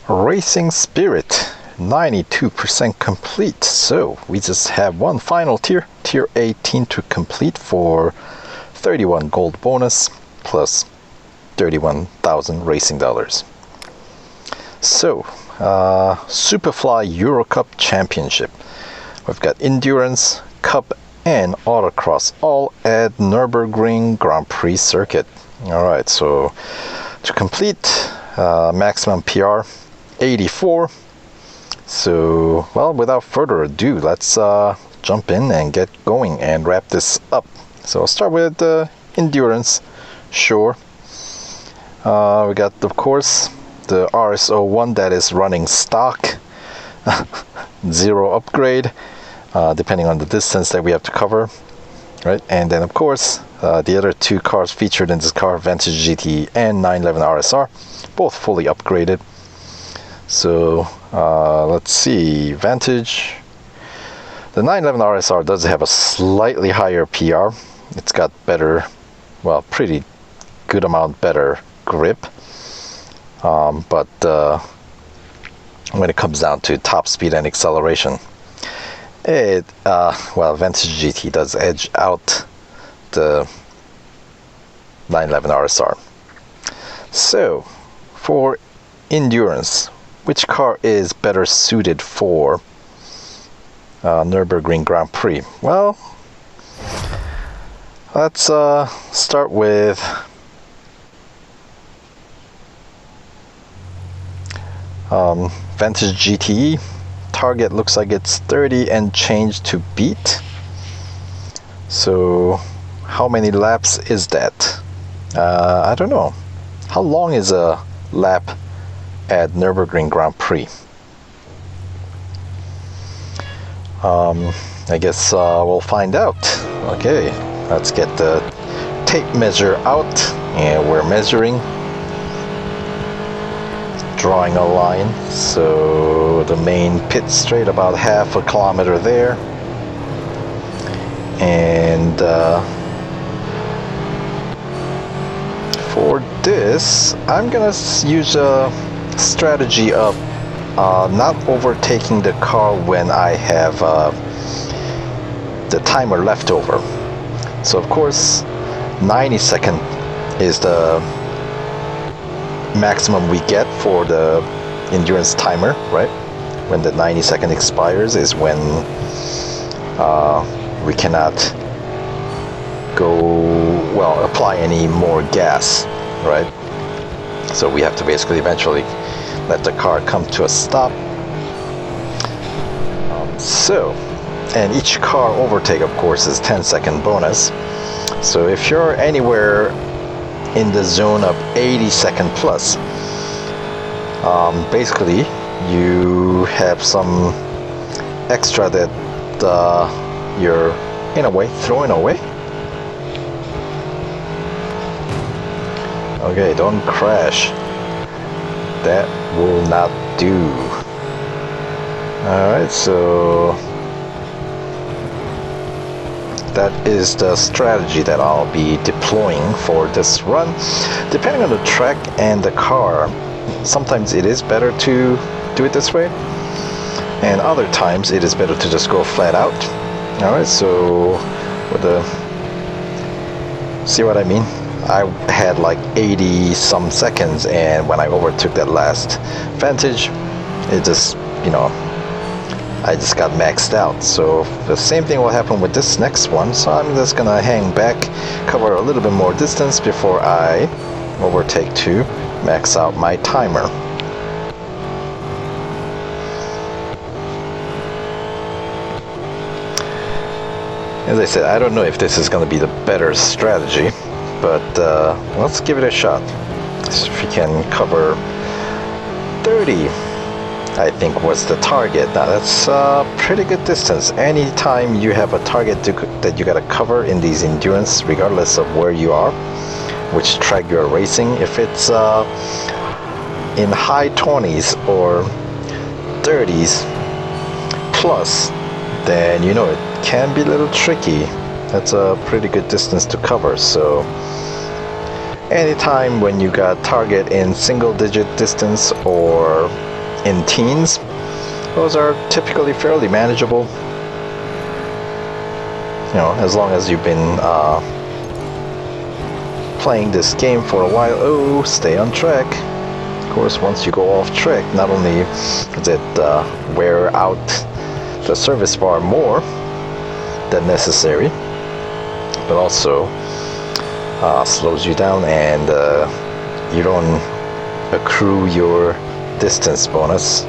Racing Spirit, 92% complete. So we just have one final tier, tier 18 to complete for 31 gold bonus plus 31,000 racing dollars. So Supafly Eurocup Championship. We've got Endurance, Cup, and Autocross, all at Nürburgring Grand Prix circuit. Alright, so to complete, maximum PR 84. So, well, without further ado, let's jump in and get going and wrap this up. So I'll start with Endurance. Sure. We got, of course, the RS01 that is running stock. 0 upgrade, depending on the distance that we have to cover. Right, and then of course the other two cars featured in this car, Vantage GTE and 911 RSR, both fully upgraded. So let's see, Vantage, the 911 RSR does have a slightly higher PR. It's got better, well, pretty good amount better grip, but when it comes down to top speed and acceleration, it well, Vantage GT does edge out the 911 RSR. So for Endurance, which car is better suited for Nürburgring Grand Prix? Well, let's start with Vantage GTE. Target looks like it's 30 and change to beat. So how many laps is that? I don't know. How long is a lap at Nürburgring Grand Prix? I guess we'll find out. Okay, let's get the tape measure out, and we're measuring, drawing a line. So the main pit straight, about half a kilometer there, and for this I'm gonna use a strategy of not overtaking the car when I have the timer left over. So of course 90 seconds is the maximum we get for the endurance timer, right? When the 90-second expires is when we cannot apply any more gas, right? So we have to basically eventually let the car come to a stop. And each car overtake, of course, is 10-second bonus. So if you're anywhere in the zone of 80-second plus, basically you have some extra that you're in a way throwing away. Okay, don't crash. That will not do. Alright, so that is the strategy that I'll be deploying for this run. Depending on the track and the car, sometimes it is better to do it this way, and other times it is better to just go flat out. Alright, so with the, see what I mean? I had like 80 some seconds, and when I overtook that last Vantage, it just, you know, I just got maxed out. So the same thing will happen with this next one. So I'm just gonna hang back, cover a little bit more distance before I overtake to max out my timer. As I said, I don't know if this is going to be the better strategy, but let's give it a shot. So if we can cover 30, I think was the target. Now that's a pretty good distance. Anytime you have a target that you got to cover in these endurance, regardless of where you are, which track you're racing, if it's in high 20s or 30s plus, then you know it can be a little tricky. That's a pretty good distance to cover. So anytime when you got target in single digit distance or in teens, those are typically fairly manageable. You know, as long as you've been playing this game for a while. Oh, stay on track. Of course, once you go off track, not only does it wear out the service bar more than necessary, but also slows you down, and you don't accrue your distance bonus,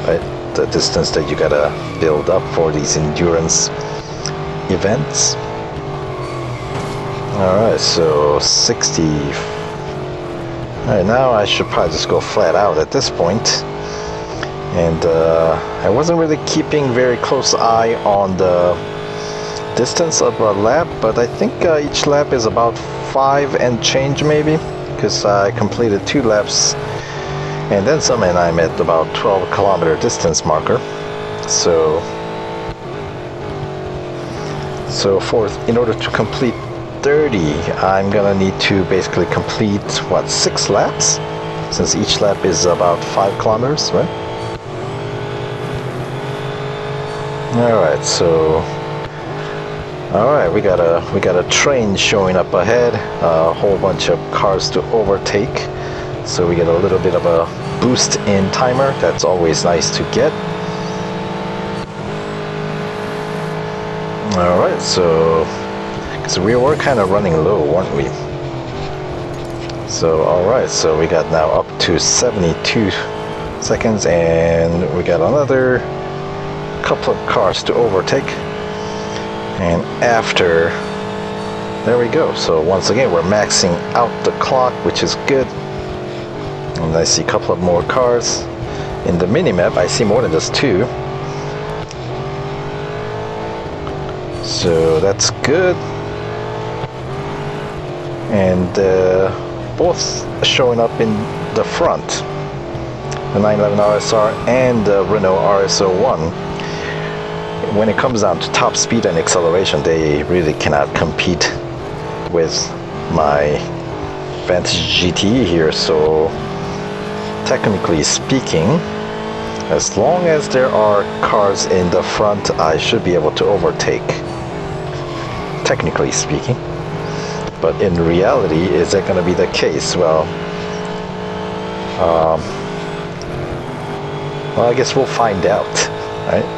right? The distance that you gotta build up for these endurance events. Alright, so 60. Alright, now I should probably just go flat out at this point. And I wasn't really keeping very close eye on the distance of a lap, but I think each lap is about 5 and change maybe, because I completed 2 laps and then some, and I'm at about 12-kilometer distance marker. So in order to complete 30, I'm gonna need to basically complete what, 6 laps, since each lap is about 5 kilometers, right? Alright, so alright, we got a train showing up ahead, a whole bunch of cars to overtake, so we get a little bit of a boost in timer. That's always nice to get. Alright, so because we were kind of running low, weren't we? So alright, so we got now up to 72 seconds, and we got another couple of cars to overtake. And after, there we go. So once again, we're maxing out the clock, which is good. And I see a couple of more cars in the mini-map. I see more than just 2. So that's good. And both showing up in the front, the 911 RSR and the Renault RS01. When it comes down to top speed and acceleration, they really cannot compete with my Vantage GTE here. So technically speaking, as long as there are cars in the front, I should be able to overtake, technically speaking. But in reality, is that going to be the case? Well, I guess we'll find out, right?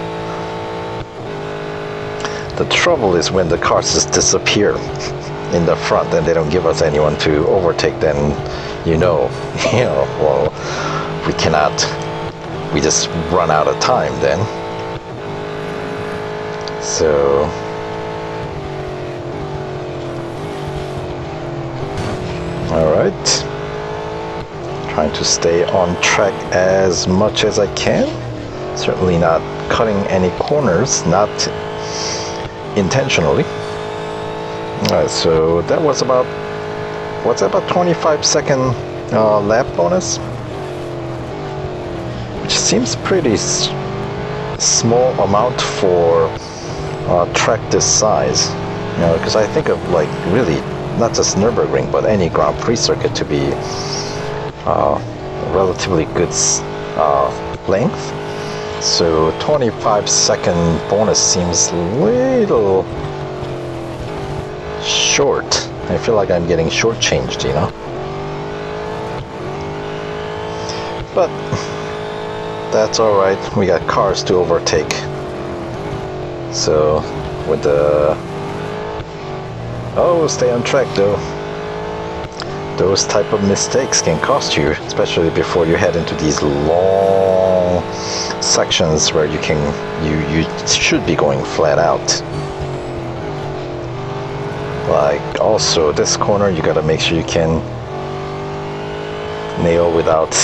The trouble is when the cars just disappear in the front and they don't give us anyone to overtake, then well, we just run out of time then. So alright, trying to stay on track as much as I can, certainly not cutting any corners, not intentionally. Alright, so that was about, what's that, about 25-second lap bonus, which seems pretty small amount for track this size, because I think of like really not just Nürburgring but any Grand Prix circuit to be relatively good length. So 25-second bonus seems a little short. I feel like I'm getting shortchanged, But that's alright. We got cars to overtake. So with the... Oh, stay on track though. Those type of mistakes can cost you, especially before you head into these long sections where you should be going flat out. Like also this corner, you gotta make sure you can nail without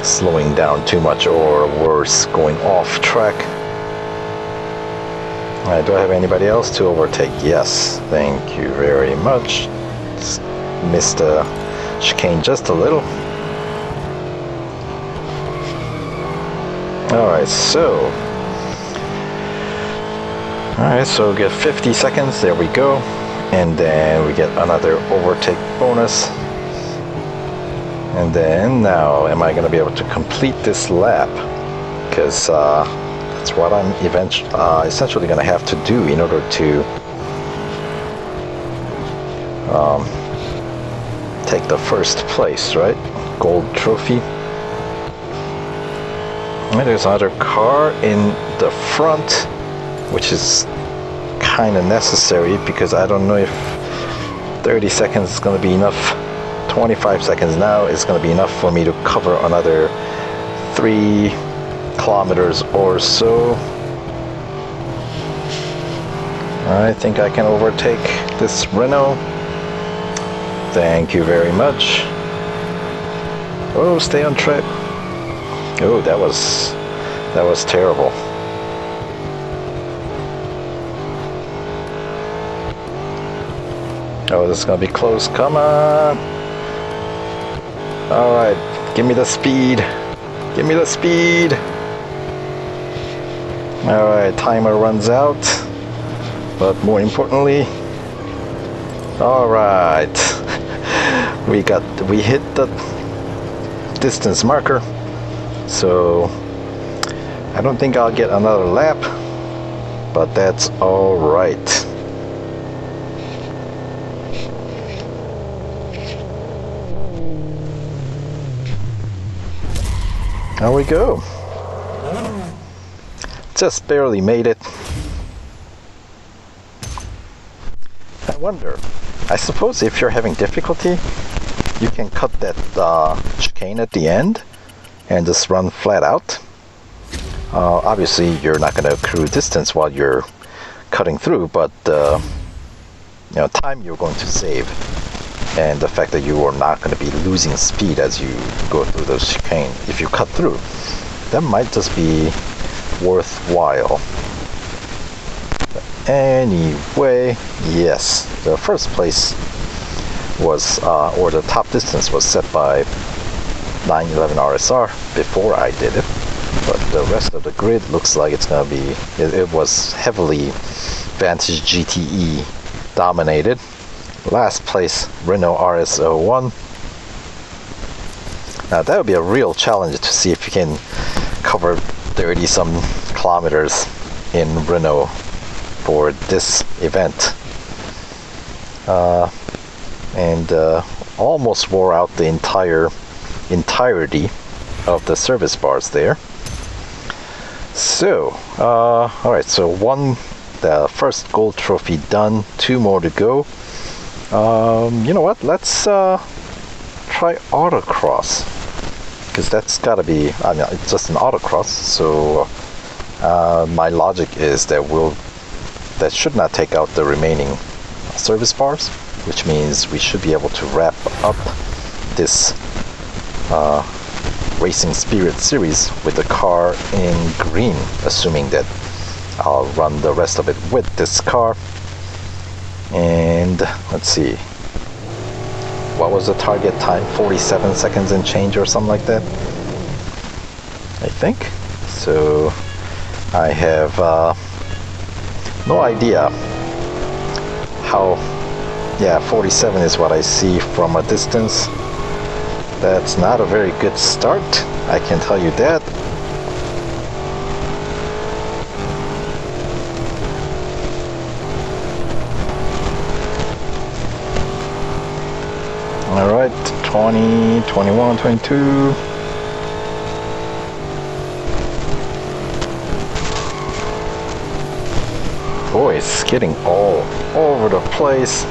slowing down too much, or worse, going off track. Alright, do I have anybody else to overtake? Yes, thank you very much. Just missed the chicane just a little. Alright, so we get 50 seconds, there we go. And then we get another overtake bonus. And then now, am I going to be able to complete this lap? Because that's what I'm essentially going to have to do in order to take the first place, right? Gold trophy. And there's another car in the front, which is kind of necessary because I don't know if 30 seconds is going to be enough. 25 seconds now is going to be enough for me to cover another 3 kilometers or so. I think I can overtake this Renault. Thank you very much. Oh, stay on track. Oh, that was terrible. Oh, this is gonna be close. Come on. All right, give me the speed. Give me the speed. All right, timer runs out. But more importantly, all right, we hit the distance marker. So I don't think I'll get another lap, but that's all right. There we go. Just barely made it. I wonder, I suppose if you're having difficulty, you can cut that chicane at the end and just run flat out. Obviously you're not going to accrue distance while you're cutting through, but time you're going to save, and the fact that you are not going to be losing speed as you go through those chicane if you cut through, that might just be worthwhile. Anyway, yes, the first place was or the top distance was set by 911 RSR before I did it, but the rest of the grid looks like it's gonna be, it was heavily Vantage GTE dominated. Last place, Renault RS01. Now that would be a real challenge to see if you can cover 30 some kilometers in Renault for this event. And almost wore out the entirety of the service bars there. So, alright, so the first gold trophy done, 2 more to go. You know what, let's try Autocross, because that's gotta be, I mean, it's just an Autocross, so my logic is that should not take out the remaining service bars, which means we should be able to wrap up this Racing Spirit series with the car in green, assuming that I'll run the rest of it with this car. And let's see, what was the target time? 47 seconds and change or something like that, I think. So I have no idea how. Yeah, 47 is what I see from a distance. That's not a very good start, I can tell you that. Alright, 20, 21, 22. Boy, it's getting all over the place.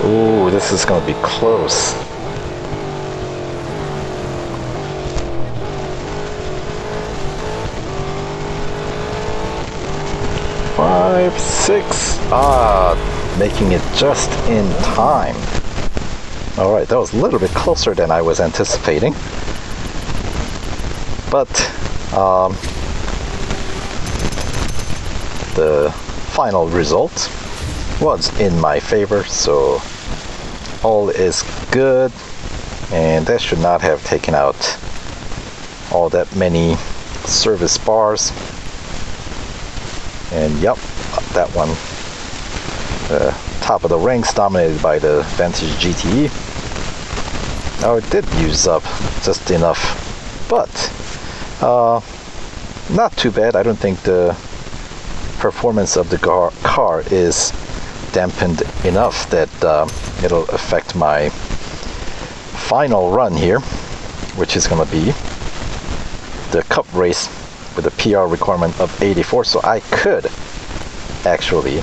Ooh, this is gonna be close. Five, 6. Making it just in time. Alright, that was a little bit closer than I was anticipating. But the final result was in my favor, so all is good, and that should not have taken out all that many service bars. And yep, that one, top of the ranks, dominated by the Vantage GTE. Oh, it did use up just enough, but not too bad. I don't think the performance of the car is dampened enough that it'll affect my final run here, which is going to be the Cup race with a PR requirement of 84. So I could actually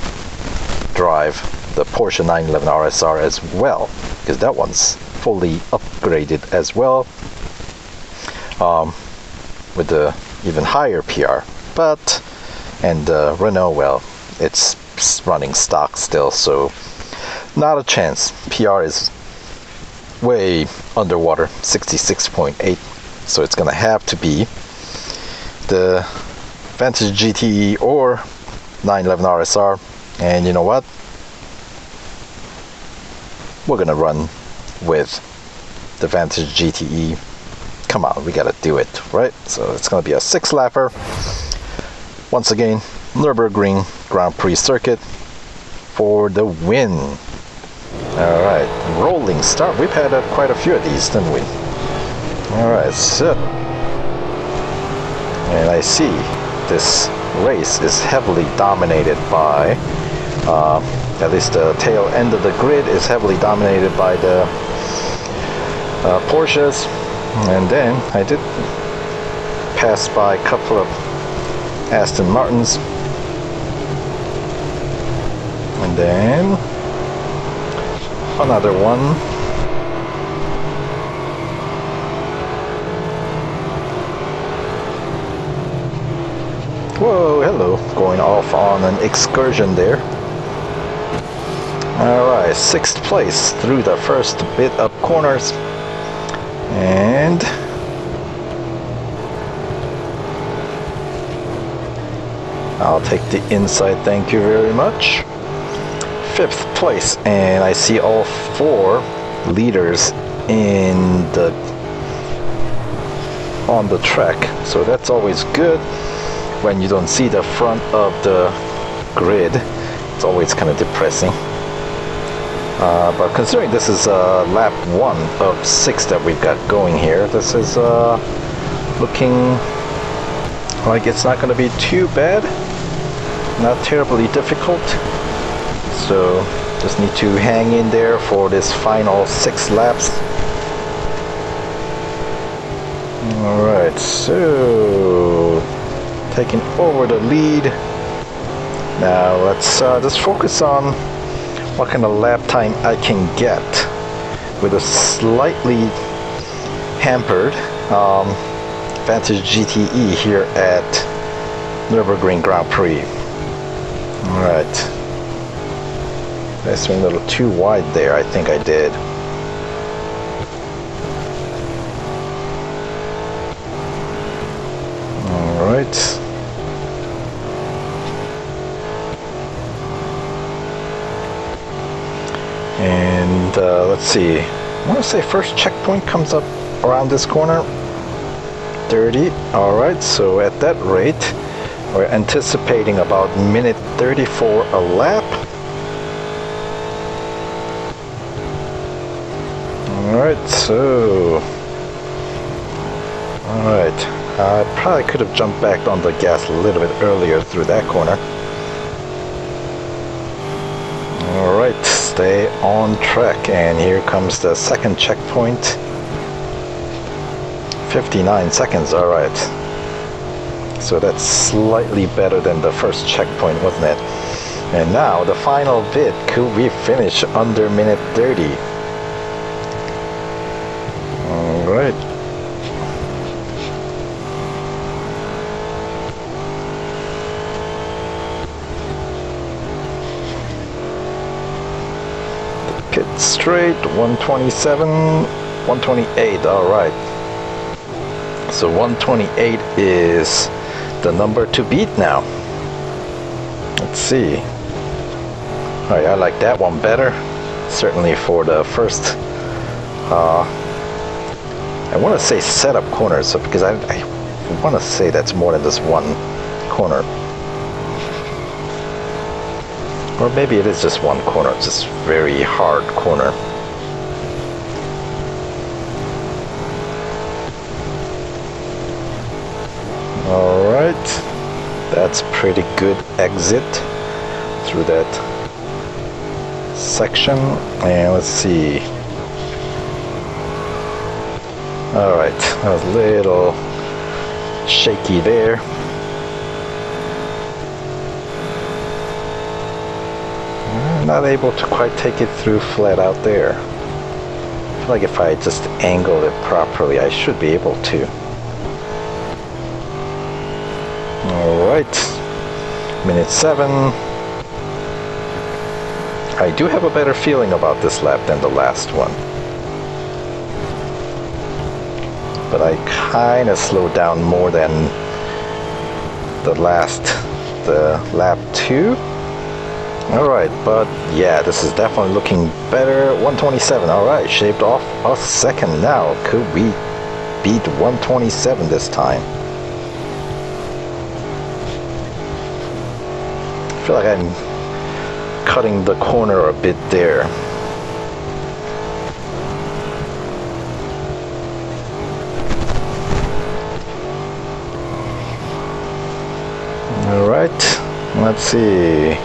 drive the Porsche 911 RSR as well, because that one's fully upgraded as well, with the even higher PR. But Renault, well, it's running stock still, so not a chance. PR is way underwater, 66.8, so it's gonna have to be the Vantage GTE or 911 RSR. And you know what, we're gonna run with the Vantage GTE. Come on, we gotta do it, right? So it's gonna be a 6-lapper. Once again, Nürburgring Grand Prix circuit for the win. Alright, rolling start. We've had quite a few of these, didn't we? Alright, so, and I see this race is heavily dominated by, at least the tail end of the grid is heavily dominated by the Porsches. And then I did pass by a couple of Aston Martins, and then another one. Whoa, hello, going off on an excursion there. Alright, 6th place through the first bit of corners, and I'll take the inside, thank you very much. 5th place, and I see all 4 leaders on the track, so that's always good when you don't see the front of the grid. It's always kind of depressing, but considering this is lap 1 of 6 that we've got going here, this is looking like it's not going to be too bad, not terribly difficult. So just need to hang in there for this final 6 laps. Alright, so taking over the lead. Now let's just focus on what kind of lap time I can get with a slightly hampered Vantage GTE here at Nürburgring Grand Prix. Alright. I swing a little too wide there, I think I did. Alright. And let's see. I want to say first checkpoint comes up around this corner. 30. Alright, so at that rate, we're anticipating about minute 34 a lap. Alright, so... Alright, I probably could have jumped back on the gas a little bit earlier through that corner. Alright, stay on track, and here comes the second checkpoint. 59 seconds, alright. So that's slightly better than the first checkpoint, wasn't it? And now the final bit, could we finish under minute 30? Alright. Pit straight, 127, 128, alright. So 128 is the number to beat now. Let's see. Alright, I like that one better. Certainly for the first, I want to say setup corners, so because I want to say that's more than just one corner. Or maybe it is just one corner, just very hard corner. Alright, that's pretty good exit through that section. And let's see. Alright, I was a little shaky there. I'm not able to quite take it through flat out there. I feel like if I just angle it properly, I should be able to. Alright, minute 7. I do have a better feeling about this lap than the last one. But I kind of slowed down more than the lap 2. Alright, but yeah, this is definitely looking better. 127, alright, shaved off a second now. Could we beat 127 this time? I feel like I'm cutting the corner a bit there. Alright, let's see.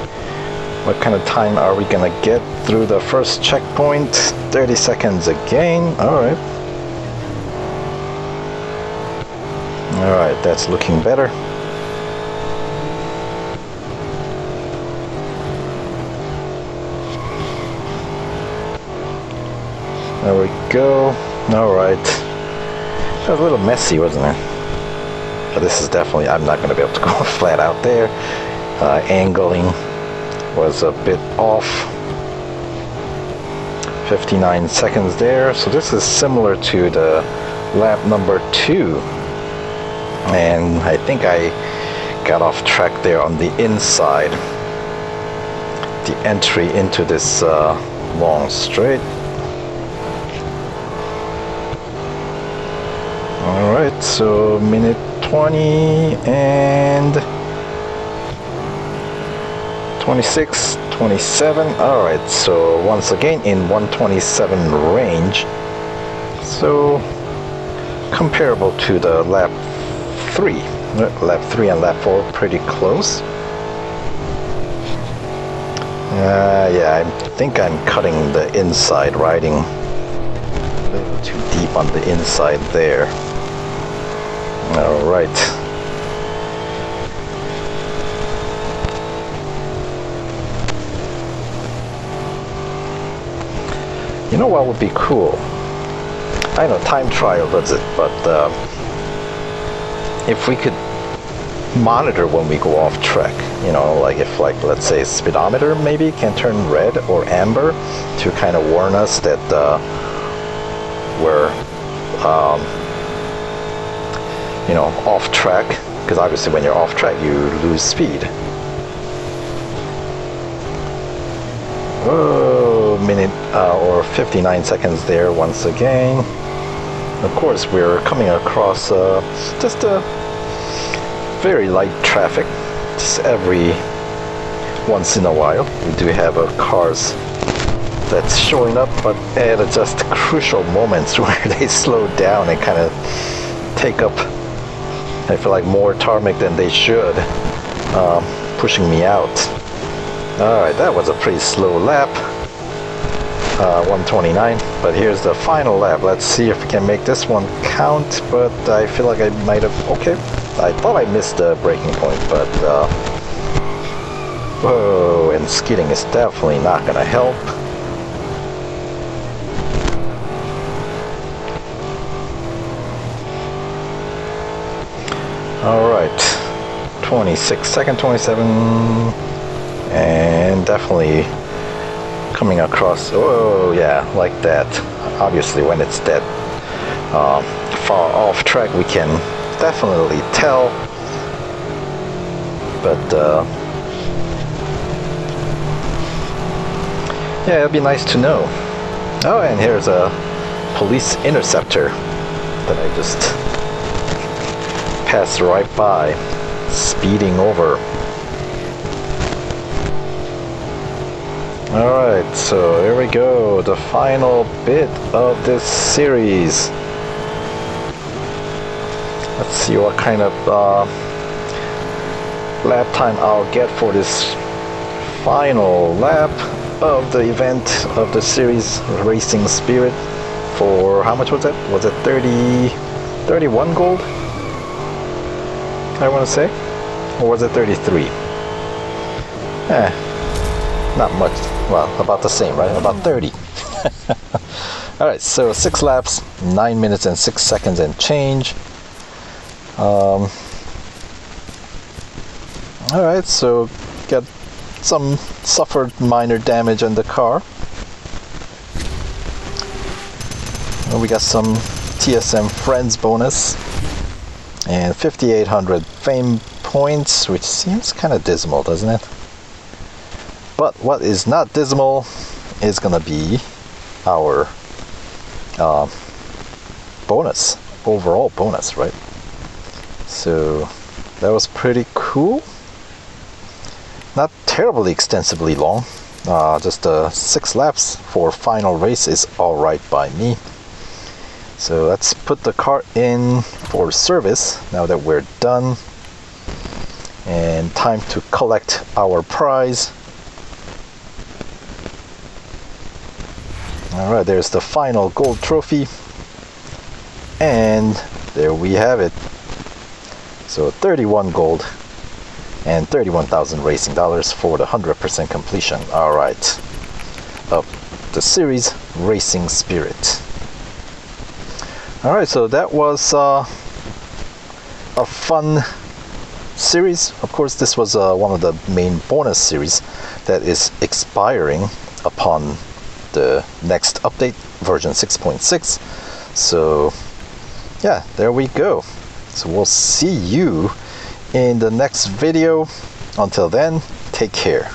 What kind of time are we gonna get through the first checkpoint? 30 seconds again. Alright. Alright, that's looking better. There we go. Alright. That was a little messy, wasn't it? But this is definitely, I'm not going to be able to go flat out there. Angling was a bit off. 59 seconds there. So this is similar to the lap number 2. And I think I got off track there on the inside. The entry into this long straight. Alright, so minute 20 and 26, 27. Alright, so once again in 127 range. So comparable to the lap 3. Lap 3 and lap 4 pretty close. Yeah, I think I'm cutting the inside, riding a little too deep on the inside there. Alright. You know what would be cool? I know time trial does it, but if we could monitor when we go off track, you know, like if, like, let's say speedometer maybe can turn red or amber to kind of warn us that we're you know, off track, because obviously when you're off track you lose speed. Oh, minute or 59 seconds there once again. Of course we're coming across just a very light traffic, just every once in a while we do have cars that's showing up, but at just crucial moments where they slow down and kind of take up, I feel like, more tarmac than they should, pushing me out. Alright, that was a pretty slow lap, 129, but here's the final lap. Let's see if we can make this one count, but I feel like I might have, okay, I thought I missed the braking point, but whoa, and skidding is definitely not going to help. Alright, 26 second, 27, and definitely coming across, oh yeah, like that. Obviously when it's that far off track we can definitely tell, but yeah, it'd be nice to know. Oh, and here's a police interceptor that I just passed right by, speeding over. Alright, so here we go, the final bit of this series. Let's see what kind of lap time I'll get for this final lap of the event of the series, Racing Spirit, for how much was it? Was it 31 gold? I want to say, or was it 33? Not much. Well, about the same, right? About 30. Alright, so 6 laps, 9 minutes and 6 seconds and change. Alright, so got suffered minor damage on the car. And we got some TSM Friends bonus and 5,800 fame points, which seems kind of dismal, doesn't it? But what is not dismal is gonna be our bonus, overall bonus, right? So that was pretty cool. Not terribly extensively long. Just 6 laps for final race is alright by me. So let's put the car in for service now that we're done. And time to collect our prize. Alright, there's the final gold trophy. And there we have it. So 31 gold and 31,000 racing dollars for the 100% completion. Alright, of the series Racing Spirit. Alright, so that was a fun series. Of course, this was one of the main bonus series that is expiring upon the next update, version 6.6. So yeah, there we go. So we'll see you in the next video. Until then, take care.